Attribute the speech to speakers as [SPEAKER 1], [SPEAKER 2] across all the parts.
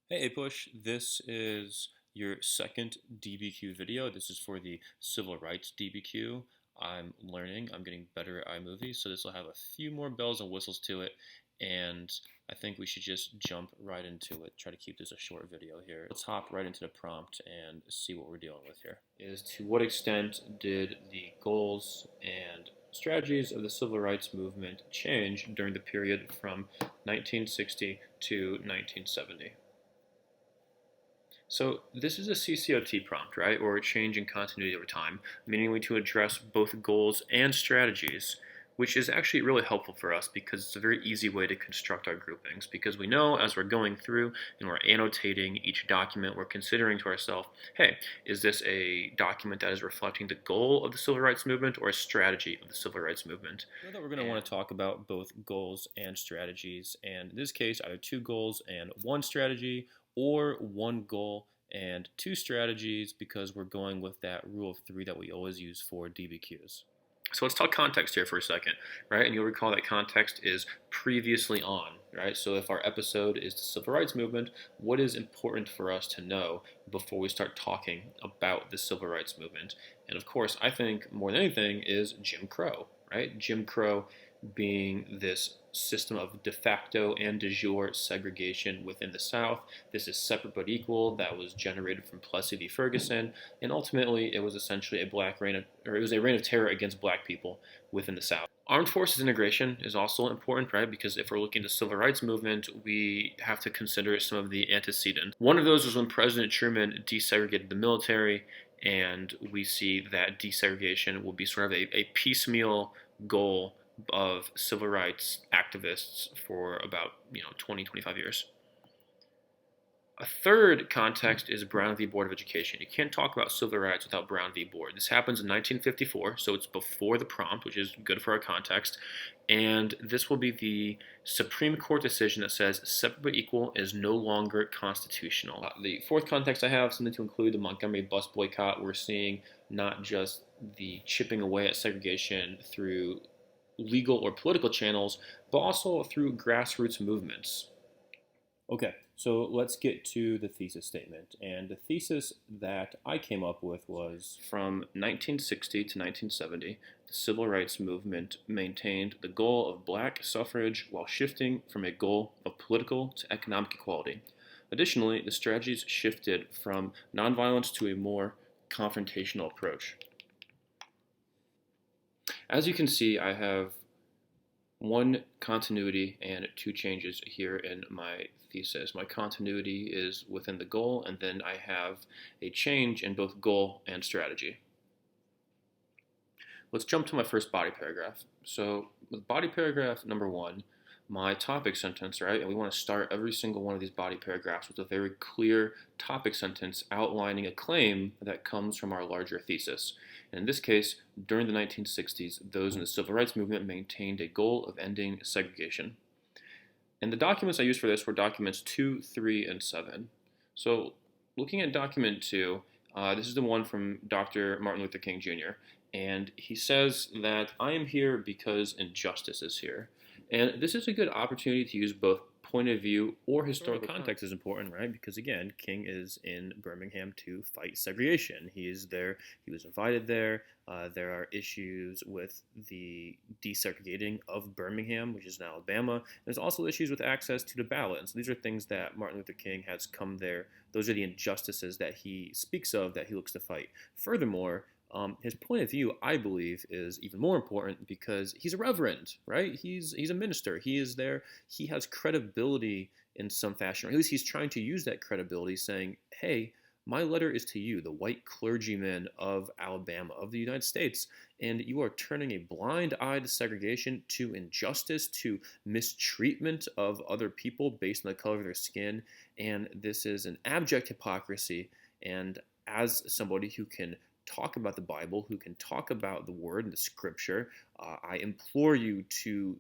[SPEAKER 1] Hey Push, this is your second DBQ video. This is for the Civil Rights DBQ. I'm learning, I'm getting better at iMovie, so this will have a few more bells and whistles to it, and I think we should just jump right into it. Try to keep this a short video here. Let's hop right into the prompt and see what we're dealing with here. Is to what extent did the goals and strategies of the civil rights movement change during the period from 1960 to 1970? So this is a CCOT prompt, right, or a change in continuity over time, meaning we to address both goals and strategies, which is actually really helpful for us because it's a very easy way to construct our groupings, because we know as we're going through and we're annotating each document, we're considering to ourselves, hey, is this a document that is reflecting the goal of the civil rights movement or a strategy of the civil rights movement? I know that we're going to want to talk about both goals and strategies, and in this case, either two goals and one strategy, or one goal and two strategies, because we're going with that rule of three that we always use for DBQs. So let's talk context here for a second, right? And you'll recall that context is previously on, right? So if our episode is the civil rights movement, what is important for us to know before we start talking about the civil rights movement? And of course, I think more than anything is Jim Crow, right? Jim Crow being this system of de facto and de jure segregation within the South. This is separate but equal that was generated from Plessy v. Ferguson, and ultimately it was essentially a reign of terror against black people within the South. Armed forces integration is also important, right? Because if we're looking at the civil rights movement, we have to consider some of the antecedents. One of those was when President Truman desegregated the military, and we see that desegregation will be sort of a piecemeal goal of civil rights activists for about 20-25 years. A third context is Brown v. Board of Education. You can't talk about civil rights without Brown v. Board. This happens in 1954, so it's before the prompt, which is good for our context. And this will be the Supreme Court decision that says separate but equal is no longer constitutional. The fourth context I have, something to include the Montgomery bus boycott. We're seeing not just the chipping away at segregation through legal or political channels, but also through grassroots movements. Okay, so let's get to the thesis statement. And the thesis that I came up with was from 1960 to 1970, the civil rights movement maintained the goal of black suffrage while shifting from a goal of political to economic equality. Additionally, the strategies shifted from nonviolence to a more confrontational approach. As you can see, I have one continuity and two changes here in my thesis. My continuity is within the goal, and then I have a change in both goal and strategy. Let's jump to my first body paragraph. So with body paragraph number one, my topic sentence, right? And we want to start every single one of these body paragraphs with a very clear topic sentence outlining a claim that comes from our larger thesis. And in this case, during the 1960s, those in the civil rights movement maintained a goal of ending segregation. And the documents I used for this were documents 2, 3, and 7. So looking at document 2, this is the one from Dr. Martin Luther King Jr., and he says that I am here because injustice is here. And this is a good opportunity to use both point of view or historical context is important, right? Because again, King is in Birmingham to fight segregation. He is there. He was invited there. There are issues with the desegregating of Birmingham, which is in Alabama. There's also issues with access to the ballot. And so these are things that Martin Luther King has come there. Those are the injustices that he speaks of, that he looks to fight. Furthermore, his point of view, I believe, is even more important because he's a reverend, right? He's a minister. He is there. He has credibility in some fashion, or at least he's trying to use that credibility, saying, hey, my letter is to you, the white clergymen of Alabama, of the United States, and you are turning a blind eye to segregation, to injustice, to mistreatment of other people based on the color of their skin, and this is an abject hypocrisy. And as somebody who can talk about the Bible, who can talk about the Word and the Scripture, I implore you to,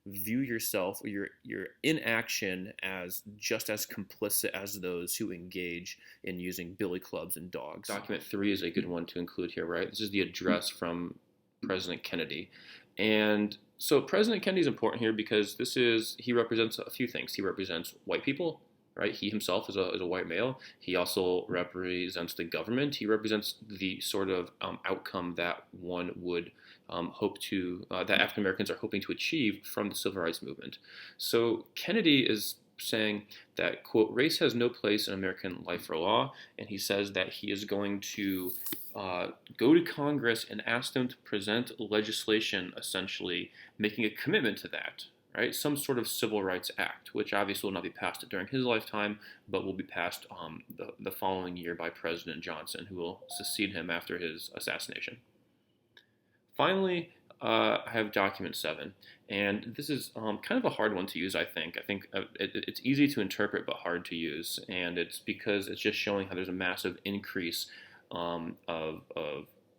[SPEAKER 1] view yourself or your inaction as just as complicit as those who engage in using billy clubs and dogs. Document 3 is a good one to include here, right? This is the address from President Kennedy. And so President Kennedy is important here because he represents a few things. He represents white people, right? He himself is a white male. He also represents the government. He represents the sort of outcome that one would hope to, that African Americans are hoping to achieve from the Civil Rights Movement. So Kennedy is saying that, quote, race has no place in American life or law, and he says that he is going to go to Congress and ask them to present legislation, essentially making a commitment to that, right? Some sort of Civil Rights Act, which obviously will not be passed during his lifetime, but will be passed the following year by President Johnson, who will succeed him after his assassination. Finally, I have document 7, and this is kind of a hard one to use, I think. I think it's easy to interpret but hard to use, and it's because it's just showing how there's a massive increase of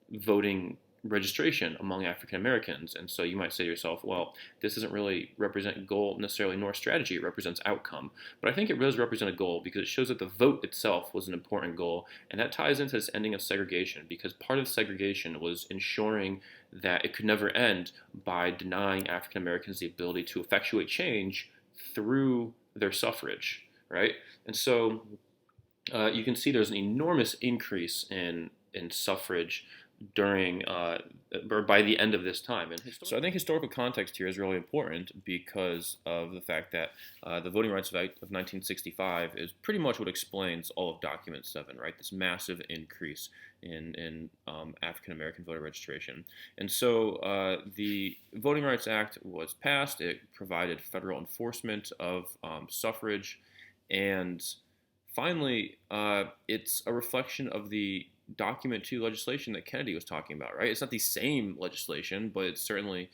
[SPEAKER 1] voting registration among African Americans. And so you might say to yourself, well, this doesn't really represent goal necessarily nor strategy, it represents outcome. But I think it does represent a goal because it shows that the vote itself was an important goal, and that ties into this ending of segregation, because part of segregation was ensuring that it could never end by denying African Americans the ability to effectuate change through their suffrage, right? And so you can see there's an enormous increase in suffrage during or by the end of this time. And so I think historical context here is really important because of the fact that the Voting Rights Act of 1965 is pretty much what explains all of Document 7, right? This massive increase in African American voter registration. And so the Voting Rights Act was passed. It provided federal enforcement of suffrage, and finally, it's a reflection of the Document 2 legislation that Kennedy was talking about, right? It's not the same legislation, but it certainly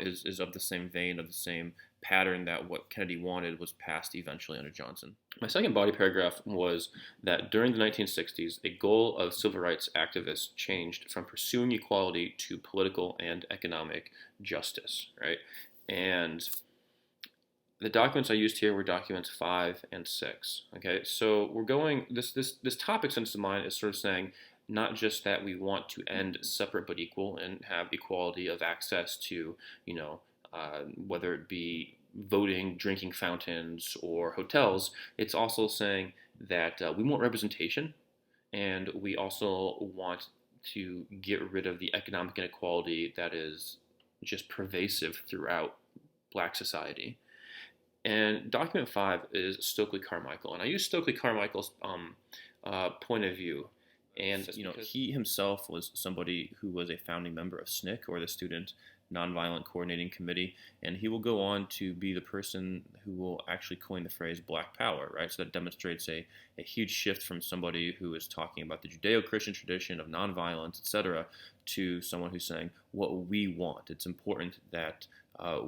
[SPEAKER 1] is of the same vein, of the same pattern that what Kennedy wanted was passed eventually under Johnson. My second body paragraph was that during the 1960s, a goal of civil rights activists changed from pursuing equality to political and economic justice, right? And the documents I used here were documents 5 and 6. Okay, so we're going. This topic, sense to mind, is sort of saying not just that we want to end separate but equal and have equality of access to, whether it be voting, drinking fountains, or hotels. It's also saying that we want representation, and we also want to get rid of the economic inequality that is just pervasive throughout Black society. And document 5 is Stokely Carmichael, and I use Stokely Carmichael's point of view. And he himself was somebody who was a founding member of SNCC, or the Student Nonviolent Coordinating Committee, and he will go on to be the person who will actually coin the phrase Black Power, right? So that demonstrates a huge shift from somebody who is talking about the Judeo-Christian tradition of nonviolence, etc., to someone who's saying what we want. It's important that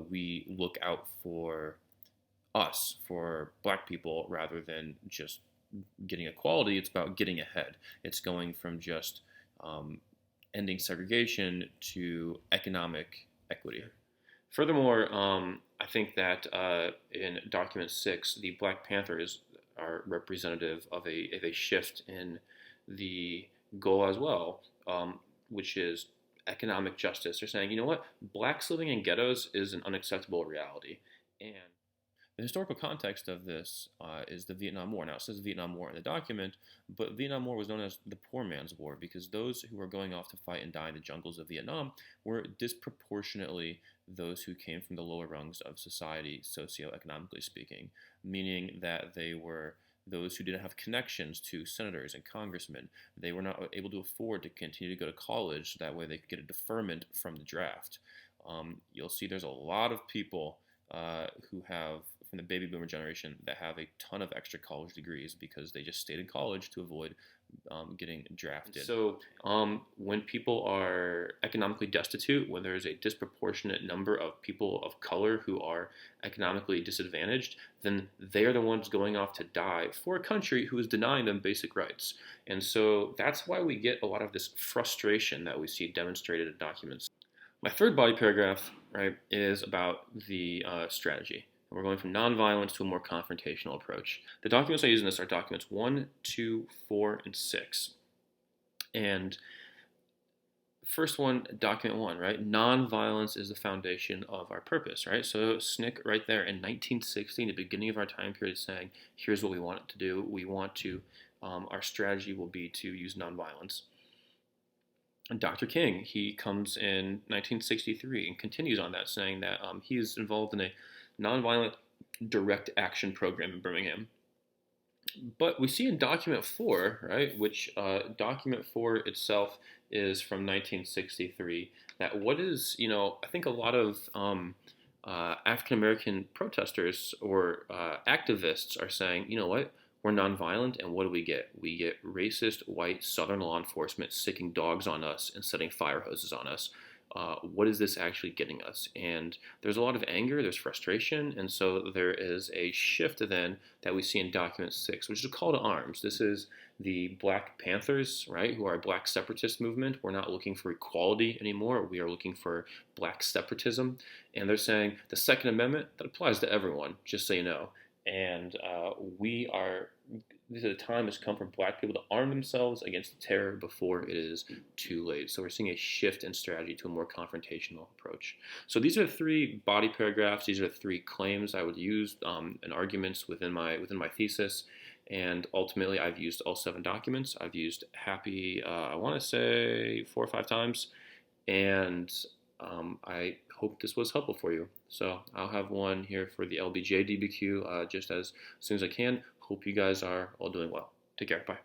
[SPEAKER 1] we look out for us, for Black people, rather than just getting equality. It's about getting ahead. It's going from just ending segregation to economic equity. Furthermore, I think that in Document 6, the Black Panthers are representative of a shift in the goal as well, which is economic justice. They're saying, you know what, Blacks living in ghettos is an unacceptable reality. And the historical context of this is the Vietnam War. Now, it says Vietnam War in the document, but Vietnam War was known as the poor man's war because those who were going off to fight and die in the jungles of Vietnam were disproportionately those who came from the lower rungs of society, socioeconomically speaking, meaning that they were those who didn't have connections to senators and congressmen. They were not able to afford to continue to go to college, so that way they could get a deferment from the draft. You'll see there's a lot of people who have, from the baby boomer generation, that have a ton of extra college degrees because they just stayed in college to avoid getting drafted. So when people are economically destitute, when there's a disproportionate number of people of color who are economically disadvantaged, then they are the ones going off to die for a country who is denying them basic rights. And so that's why we get a lot of this frustration that we see demonstrated in documents. My third body paragraph, right, is about the strategy. We're going from nonviolence to a more confrontational approach. The documents I use in this are documents 1, 2, 4, and 6. And First one, document one, right? Nonviolence is the foundation of our purpose, right? So SNCC right there in 1960, in the beginning of our time period, is saying, here's what we want it to do. We want to, our strategy will be to use nonviolence. And Dr. King, he comes in 1963 and continues on that, saying that he is involved in a nonviolent direct action program in Birmingham. But we see in document four, right, which document four itself is from 1963, that what is, I think a lot of African American protesters or activists are saying, you know what, we're nonviolent, and what do we get? We get racist white Southern law enforcement sicking dogs on us and setting fire hoses on us. What is this actually getting us? And there's a lot of anger, there's frustration, and so there is a shift then that we see in document 6, which is a call to arms. This is the Black Panthers, right, who are a black separatist movement. We're not looking for equality anymore. We are looking for black separatism. And they're saying the Second Amendment, that applies to everyone, just so you know. And the time has come for black people to arm themselves against terror before it is too late. So we're seeing a shift in strategy to a more confrontational approach. So these are the three body paragraphs. These are the three claims I would use and arguments within my thesis. And ultimately, I've used all 7 documents. I've used happy, I want to say 4 or 5 times. And I hope this was helpful for you. So I'll have one here for the LBJ DBQ just as soon as I can. Hope you guys are all doing well. Take care. Bye.